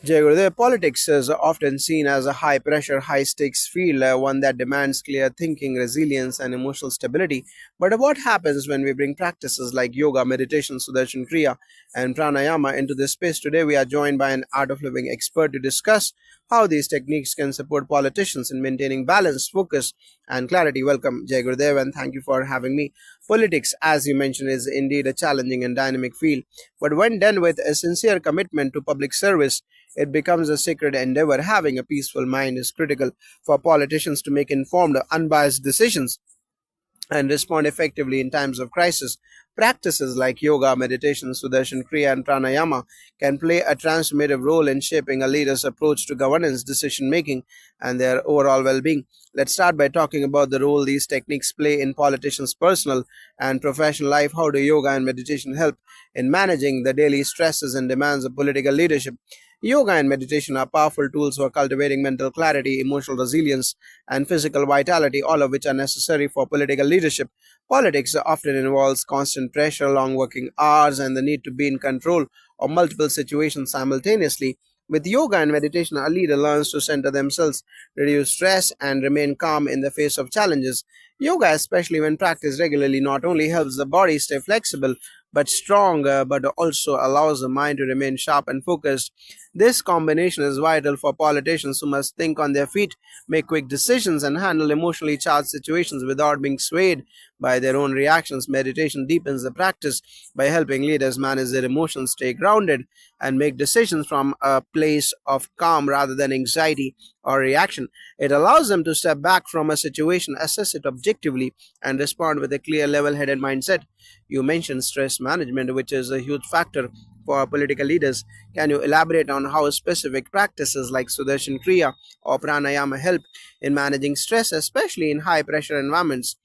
Jay Gurudev, politics is often seen as a high pressure, high stakes field, one that demands clear thinking, resilience, and emotional stability. But what happens when we bring practices like yoga, meditation, Sudarshan Kriya, and pranayama into this space? Today, we are joined by an art of living expert to discuss how these techniques can support politicians in maintaining balance, focus, and clarity. Welcome, Jay Gurudev, and thank you for having me. Politics, as you mentioned, is indeed a challenging and dynamic field, but when done with a sincere commitment to public service, it becomes a sacred endeavor. Having a peaceful mind is critical for politicians to make informed, unbiased decisions and respond effectively in times of crisis. Practices like yoga, meditation, Sudarshan Kriya, and pranayama can play a transformative role in shaping a leader's approach to governance, decision making, and their overall well being. Let's start by talking about the role these techniques play in politicians' personal and professional life. How do yoga and meditation help in managing the daily stresses and demands of political leadership? Yoga and meditation are powerful tools for cultivating mental clarity, emotional resilience, and physical vitality, all of which are necessary for political leadership. Politics often involves constant pressure, long working hours, and the need to be in control of multiple situations simultaneously. With yoga and meditation, a leader learns to center themselves, reduce stress, and remain calm in the face of challenges. Yoga, especially when practiced regularly, not only helps the body stay flexible but strong, but also allows the mind to remain sharp and focused. This combination is vital for politicians who must think on their feet, make quick decisions, and handle emotionally charged situations without being swayed by their own reactions. Meditation deepens the practice by helping leaders manage their emotions, stay grounded, and make decisions from a place of calm rather than anxiety or reaction. It allows them to step back from a situation, assess it objectively, and respond with a clear, level headed mindset. You mentioned stress management, which is a huge factor for political leaders. Can you elaborate on how specific practices like Sudarshan Kriya or pranayama help in managing stress, especially in high pressure environments?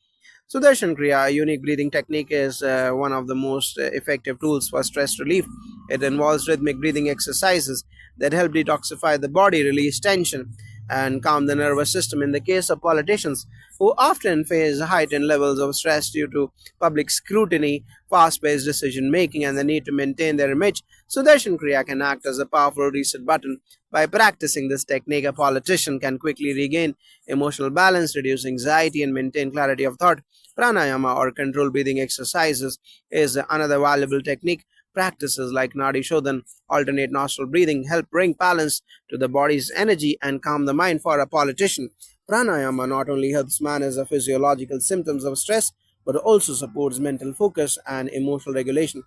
Sudarshan Kriya, a unique breathing technique, is one of the most effective tools for stress relief. It involves rhythmic breathing exercises that help detoxify the body, release tension, and calm the nervous system. In the case of politicians who often face heightened levels of stress due to public scrutiny, fast paced decision making, and the need to maintain their image, Sudarshan Kriya can act as a powerful reset button. By practicing this technique, a politician can quickly regain emotional balance, reduce anxiety, and maintain clarity of thought. Pranayama or controlled breathing exercises is another valuable technique. Practices like Nadi Shodhan, alternate nostril breathing, help bring balance to the body's energy and calm the mind. For a politician, pranayama not only helps manage the physiological symptoms of stress but also supports mental focus and emotional regulation.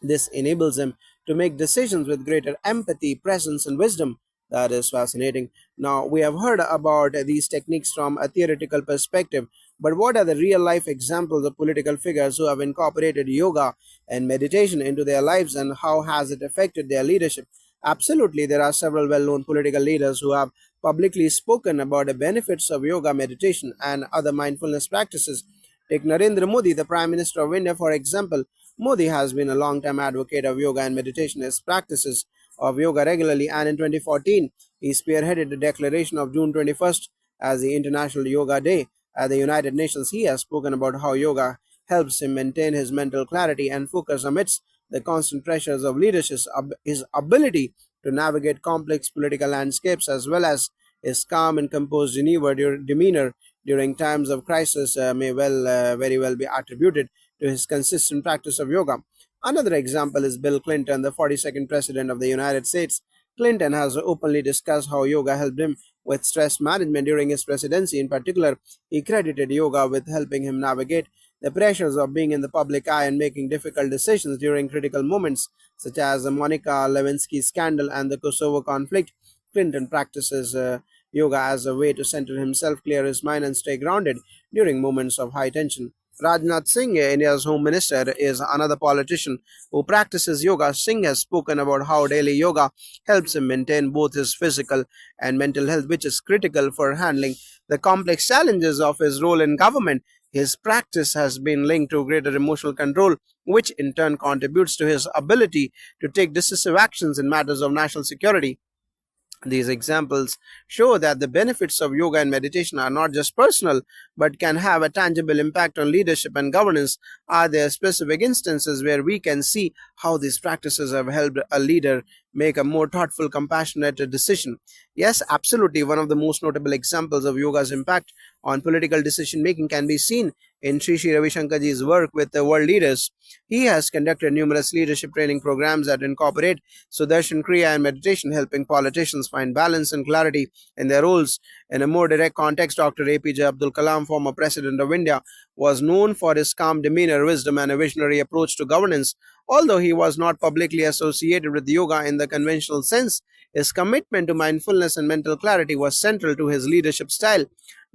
This enables them to make decisions with greater empathy, presence, and wisdom. That is fascinating. Now, we have heard about these techniques from a theoretical perspective, but what are the real life examples of political figures who have incorporated yoga and meditation into their lives, and how has it affected their leadership? Absolutely, there are several well known political leaders who have publicly spoken about the benefits of yoga, meditation, and other mindfulness practices. Take Narendra Modi, the Prime Minister of India, for example. Modi has been a long-time advocate of yoga and meditation. His practices of yoga regularly, and in 2014, he spearheaded the declaration of June 21st as the International Yoga Day at the United Nations. He has spoken about how yoga helps him maintain his mental clarity and focus amidst the constant pressures of leadership. His ability to navigate complex political landscapes, as well as his calm and composed demeanor during times of crisis, may very well be attributed to his consistent practice of yoga. Another example is Bill Clinton, the 42nd President of the United States. Clinton has openly discussed how yoga helped him with stress management during his presidency. In particular, he credited yoga with helping him navigate the pressures of being in the public eye and making difficult decisions during critical moments, such as the Monica Lewinsky scandal and the Kosovo conflict. Clinton practices yoga as a way to center himself, clear his mind, and stay grounded during moments of high tension. Rajnath Singh, India's Home Minister, is another politician who practices yoga. Singh has spoken about how daily yoga helps him maintain both his physical and mental health, which is critical for handling the complex challenges of his role in government. His practice has been linked to greater emotional control, which in turn contributes to his ability to take decisive actions in matters of national security. These examples show that the benefits of yoga and meditation are not just personal, but can have a tangible impact on leadership and governance. Are there specific instances where we can see how these practices have helped a leader make a more thoughtful, compassionate decision? Yes, absolutely. One of the most notable examples of yoga's impact on political decision making can be seen in Sri Ravi Shankarji's work with the world leaders. He has conducted numerous leadership training programs that incorporate Sudarshan Kriya and meditation, helping politicians find balance and clarity in their roles. In a more direct context, Dr. APJ Abdul Kalam, former president of India, was known for his calm demeanor, wisdom, and a visionary approach to governance. Although he was not publicly associated with yoga in the conventional sense, his commitment to mindfulness and mental clarity was central to his leadership style.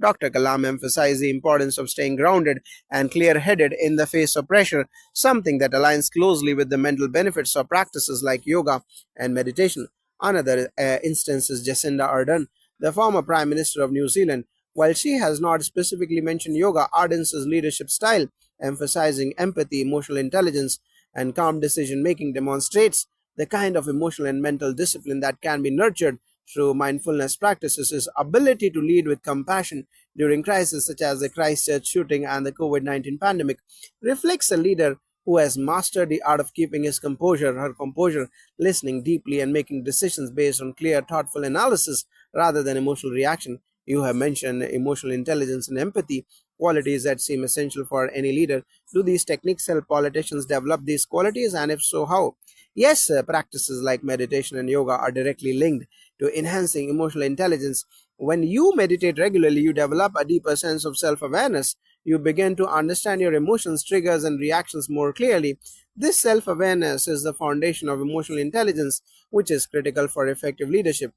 Dr. Kalam emphasized the importance of staying grounded and clear headed in the face of pressure, something that aligns closely with the mental benefits of practices like yoga and meditation. Another instance is Jacinda Ardern, the former Prime Minister of New Zealand. While she has not specifically mentioned yoga, Ardern's leadership style, emphasizing empathy, emotional intelligence, and calm decision making, demonstrates the kind of emotional and mental discipline that can be nurtured through mindfulness practices. His ability to lead with compassion during crises such as the Christchurch shooting and the COVID 19 pandemic reflects a leader who has mastered the art of keeping her composure, listening deeply, and making decisions based on clear, thoughtful analysis rather than emotional reaction. You have mentioned emotional intelligence and empathy, qualities that seem essential for any leader. Do these techniques help politicians develop these qualities, and if so, how? Yes, practices like meditation and yoga are directly linked to enhancing emotional intelligence. When you meditate regularly, you develop a deeper sense of self awareness. You begin to understand your emotions, triggers, and reactions more clearly. This self awareness is the foundation of emotional intelligence, which is critical for effective leadership.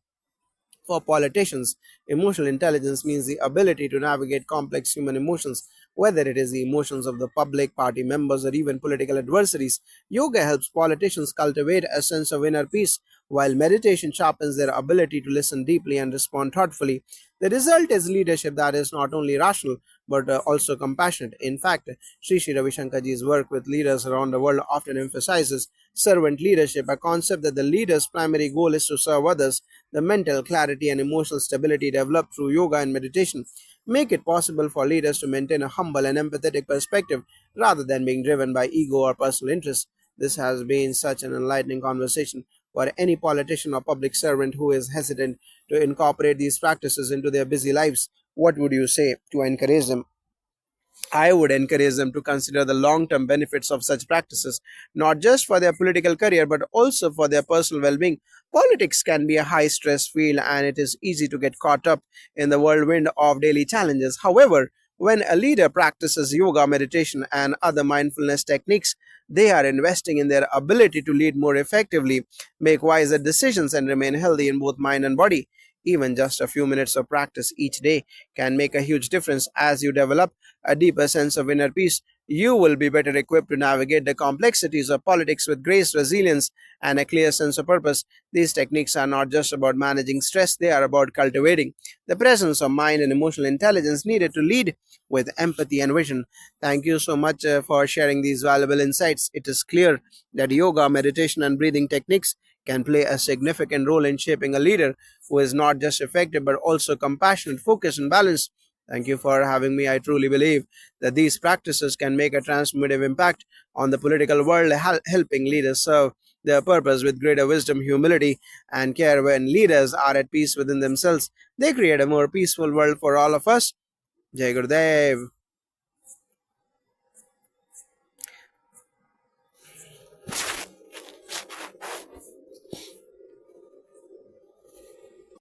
For politicians, emotional intelligence means the ability to navigate complex human emotions, whether it is the emotions of the public, party members, or even political adversaries. Yoga helps politicians cultivate a sense of inner peace, while meditation sharpens their ability to listen deeply and respond thoughtfully. The result is leadership that is not only rational but also compassionate. In fact, Sri Ravi Shankarji's work with leaders around the world often emphasizes servant leadership, a concept that the leader's primary goal is to serve others. The mental clarity and emotional stability developed through yoga and meditation make it possible for leaders to maintain a humble and empathetic perspective rather than being driven by ego or personal interest. This has been such an enlightening conversation for any politician or public servant who is hesitant to incorporate these practices into their busy lives. What would you say to encourage them? I would encourage them to consider the long term benefits of such practices, not just for their political career, but also for their personal well being. Politics can be a high stress field, and it is easy to get caught up in the whirlwind of daily challenges. However, when a leader practices yoga, meditation, and other mindfulness techniques, they are investing in their ability to lead more effectively, make wiser decisions, and remain healthy in both mind and body. Even just a few minutes of practice each day can make a huge difference. As you develop a deeper sense of inner peace, you will be better equipped to navigate the complexities of politics with grace, resilience, and a clear sense of purpose. These techniques are not just about managing stress, they are about cultivating the presence of mind and emotional intelligence needed to lead with empathy and vision. Thank you so much for sharing these valuable insights. It is clear that yoga, meditation, and breathing techniques can play a significant role in shaping a leader who is not just effective but also compassionate, focused, and balanced. Thank you for having me. I truly believe that these practices can make a transformative impact on the political world, helping leaders serve their purpose with greater wisdom, humility, and care. When leaders are at peace within themselves, they create a more peaceful world for all of us. Jai Gurudev.